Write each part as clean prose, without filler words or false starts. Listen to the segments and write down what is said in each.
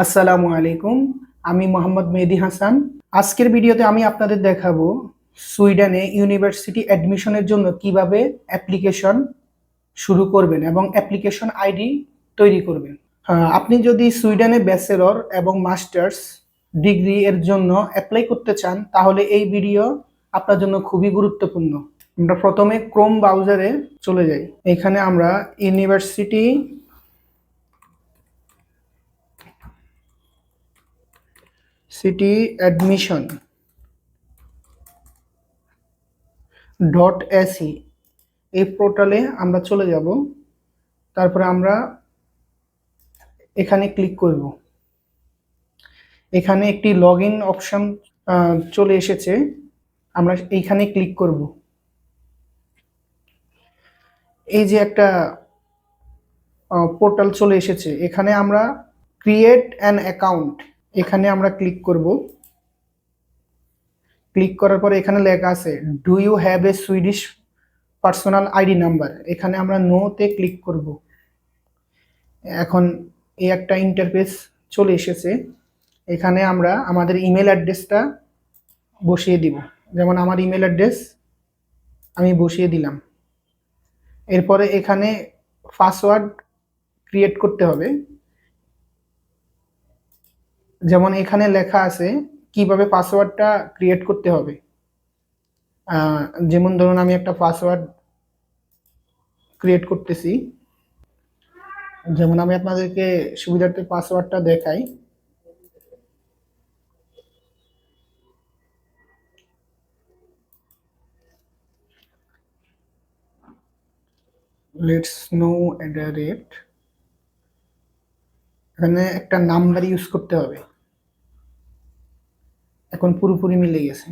আসসালামু আলাইকুম। আমি মোহাম্মদ মেহেদী হাসান। আজকের ভিডিওতে আমি আপনাদের দেখাবো সুইডেনে ইউনিভার্সিটি অ্যাডমিশনের জন্য কিভাবে অ্যাপ্লিকেশন শুরু করবেন এবং অ্যাপ্লিকেশন আইডি তৈরি করবেন। আপনি যদি সুইডেনে ব্যাচেলর এবং মাস্টার্স ডিগ্রি এর জন্য অ্যাপ্লাই করতে চান তাহলে এই ভিডিও আপনার জন্য খুবই গুরুত্বপূর্ণ। আমরা প্রথমে ক্রোম ব্রাউজারে চলে যাই। এখানে আমরা ইউনিভার্সিটি অ্যাডমিশন .se এই পোর্টালে আমরা চলে যাব। তারপরে আমরা এখানে ক্লিক করব। এখানে একটি লগ ইন অপশন চলে এসেছে, আমরা এইখানে ক্লিক করব। এই যে একটা পোর্টাল চলে এসেছে, এখানে আমরা ক্রিয়েট অ্যান অ্যাকাউন্ট এখানে আমরা ক্লিক করব। ক্লিক করার পরে এখানে লেখা আছে do you have a Swedish personal ID number, এখানে আমরা নোতে ক্লিক করব। এখন এই একটা ইন্টারফেস চলে এসেছে, এখানে আমরা আমাদের ইমেল অ্যাড্রেসটা বসিয়ে দিব। যেমন আমার ইমেল অ্যাড্রেস আমি বসিয়ে দিলাম। এরপরে এখানে পাসওয়ার্ড ক্রিয়েট করতে হবে। যেমন এখানে লেখা আছে কিভাবে পাসওয়ার্ডটা ক্রিয়েট করতে হবে। যেমন ধরুন আমি একটা পাসওয়ার্ড ক্রিয়েট করতেছি। যেমন আমি আপনাদেরকে সুবিধার্থে পাসওয়ার্ডটা দেখাই। লেটস নো @ এখানে একটা নাম্বার ইউজ করতে হবে। এখন পুরোপুরি মিলে গেছে।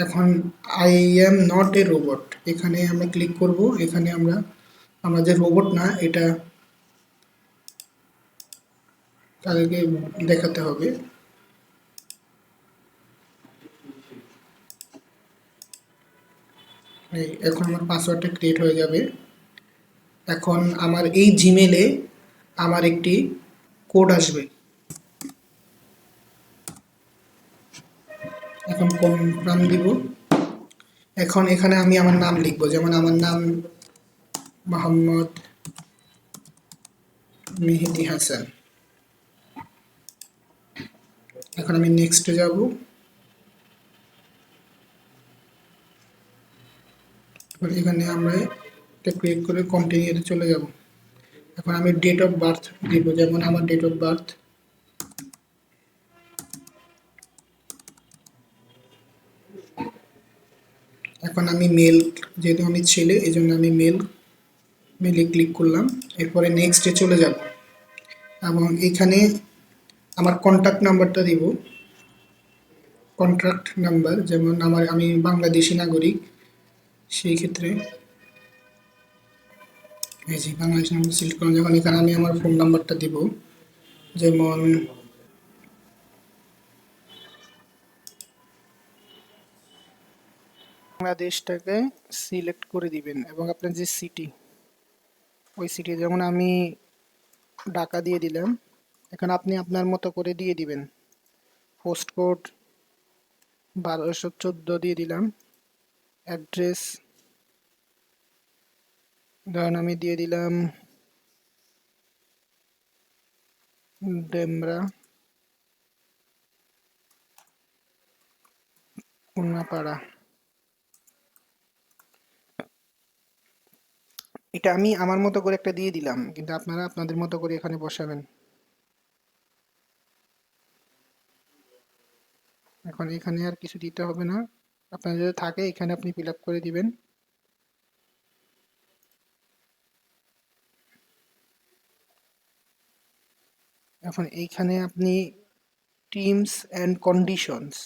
এখন I am not a robot এখানে আমরা ক্লিক করব। এখানে আমরা যে রোবট না এটা তাদেরকে দেখাতে হবে। এখন আমার পাসওয়ার্ডটা ক্রিয়েট হয়ে যাবে। এখন আমার এই জিমেলে আমার একটি কোড আসবে। এখন কনফার্ম দিব। এখন এখানে আমি আমার নাম লিখবো, যেমন আমার নাম মোহাম্মদ মেহেদী হাসান। এখন আমি নেক্সটে যাব। এখানে আমরা এটা ক্লিক করে কন্টিনিউতে চলে যাব। এখন আমি ডেট অফ বার্থ দিব, যেমন আমার ডেট অফ বার্থ। এখন আমি মেল, যেহেতু আমি ছেলে এই জন্য আমি মেলে ক্লিক করলাম। এরপরে নেক্সটে চলে যাব এবং এখানে আমার কন্ট্যাক্ট নাম্বারটা দিব। কন্ট্যাক্ট নাম্বার যেমন আমি বাংলাদেশি নাগরিক, সেই ক্ষেত্রে এই যে বাংলাদেশি নাম্বার সিলেক্ট করলাম। যখন এখানে আমি আমার ফোন নাম্বারটা দিব, যেমন বাংলাদেশটাকে সিলেক্ট করে দিবেন এবং আপনার যে সিটি, ওই সিটি যেমন আমি ঢাকা দিয়ে দিলাম। এখন আপনি আপনার মতো করে দিয়ে দিবেন। পোস্ট কোড 1214 দিয়ে দিলাম। অ্যাড্রেস ধরুন আমি দিয়ে দিলাম ডেমরা কুন্নাপাড়া। এটা আমি আমার মতো করে একটা দিয়ে দিলাম, কিন্তু আপনারা আপনাদের মতো করে এখানে বসাবেন। এখন এখানে আর কিছু দিতে হবে না, আপনার যদি থাকে এখানে আপনি ফিল আপ করে দিবেন। এখন এইখানে আপনি টিমস অ্যান্ড কন্ডিশনস,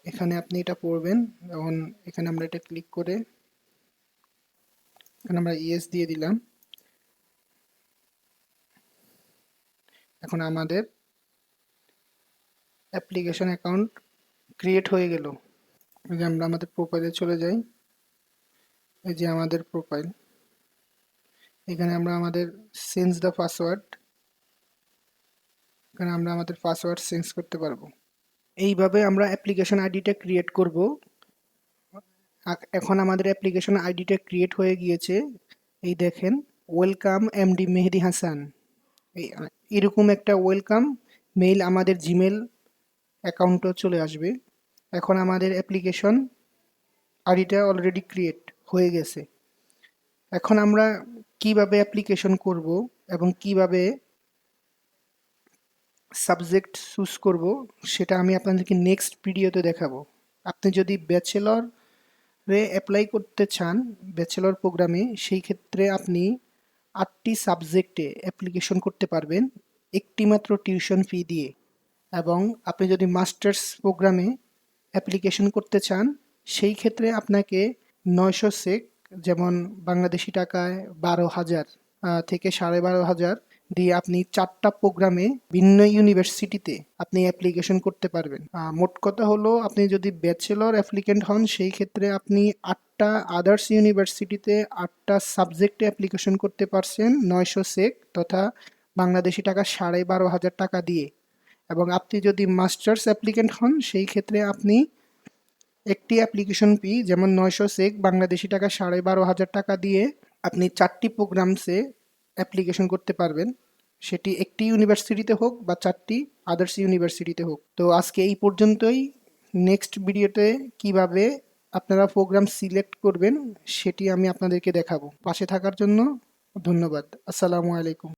এখানে আপনি এটা পড়বেন। যেমন এখানে আমরা এটা ক্লিক করে এখানে আমরা ইয়েস দিয়ে দিলাম। এখন আমাদের অ্যাপ্লিকেশন অ্যাকাউন্ট ক্রিয়েট হয়ে গেল। আমরা আমাদের প্রোফাইলে চলে যাই। এই যে আমাদের প্রোফাইল, এখানে আমরা আমাদের চেঞ্জ দ্য পাসওয়ার্ড, এখানে আমরা আমাদের পাসওয়ার্ড চেঞ্জ করতে পারবো। এইভাবে আমরা অ্যাপ্লিকেশন আইডিটা ক্রিয়েট করব। এখন আমাদের অ্যাপ্লিকেশন আইডিটা ক্রিয়েট হয়ে গিয়েছে। এই দেখেন, ওয়েলকাম এমডি মেহেদি হাসান, এরকম একটা ওয়েলকাম মেইল আমাদের জিমেল অ্যাকাউন্টে চলে আসবে। এখন আমাদের অ্যাপ্লিকেশন আইডিটা অলরেডি ক্রিয়েট হয়ে গেছে। এখন আমরা কিভাবে অ্যাপ্লিকেশন করব এবং কিভাবে সাবজেক্ট চুজ করব সেটা আমি আপনাদেরকে নেক্সট ভিডিওতে দেখাবো। আপনি যদি ব্যাচেলরে অ্যাপ্লাই করতে চান ব্যাচেলর প্রোগ্রামে, সেই ক্ষেত্রে আপনি 8টি সাবজেক্টে অ্যাপ্লিকেশন করতে পারবেন একটি মাত্র টিউশন ফি দিয়ে। এবং আপনি যদি মাস্টার্স প্রোগ্রামে অ্যাপ্লিকেশন করতে চান, সেই ক্ষেত্রে আপনাকে 900 সেক, যেমন বাংলাদেশি টাকায় 12,000 থেকে 12,500 দিয়ে আপনি 4টা প্রোগ্রামে ভিন্ন ইউনিভার্সিটিতে আপনি অ্যাপ্লিকেশন করতে পারবেন। মোট কথা হলো, আপনি যদি ব্যাচেলর অ্যাপ্লিকেন্ট হন সেই ক্ষেত্রে আপনি 8টা আদার্স ইউনিভার্সিটিতে 8টা সাবজেক্টে অ্যাপ্লিকেশন করতে পারছেন 900 সেক তথা বাংলাদেশি টাকা 12,500 টাকা দিয়ে। এবং আপনি যদি মাস্টার্স অ্যাপ্লিকেন্ট হন সেই ক্ষেত্রে আপনি একটি অ্যাপ্লিকেশন ফি, যেমন 900 সেক বাংলাদেশি টাকা 12,500 টাকা দিয়ে আপনি 4টি প্রোগ্রামসে অ্যাপ্লিকেশন করতে পারবেন, সেটি একটি ইউনিভার্সিটিতে হোক বা 4টি আদার্স ইউনিভার্সিটিতে হোক। তো আজকে এই পর্যন্তই। নেক্সট ভিডিওতে কিভাবে আপনারা প্রোগ্রাম সিলেক্ট করবেন সেটি আমি আপনাদেরকে দেখাবো। পাশে থাকার জন্য ধন্যবাদ। আসসালামু আলাইকুম।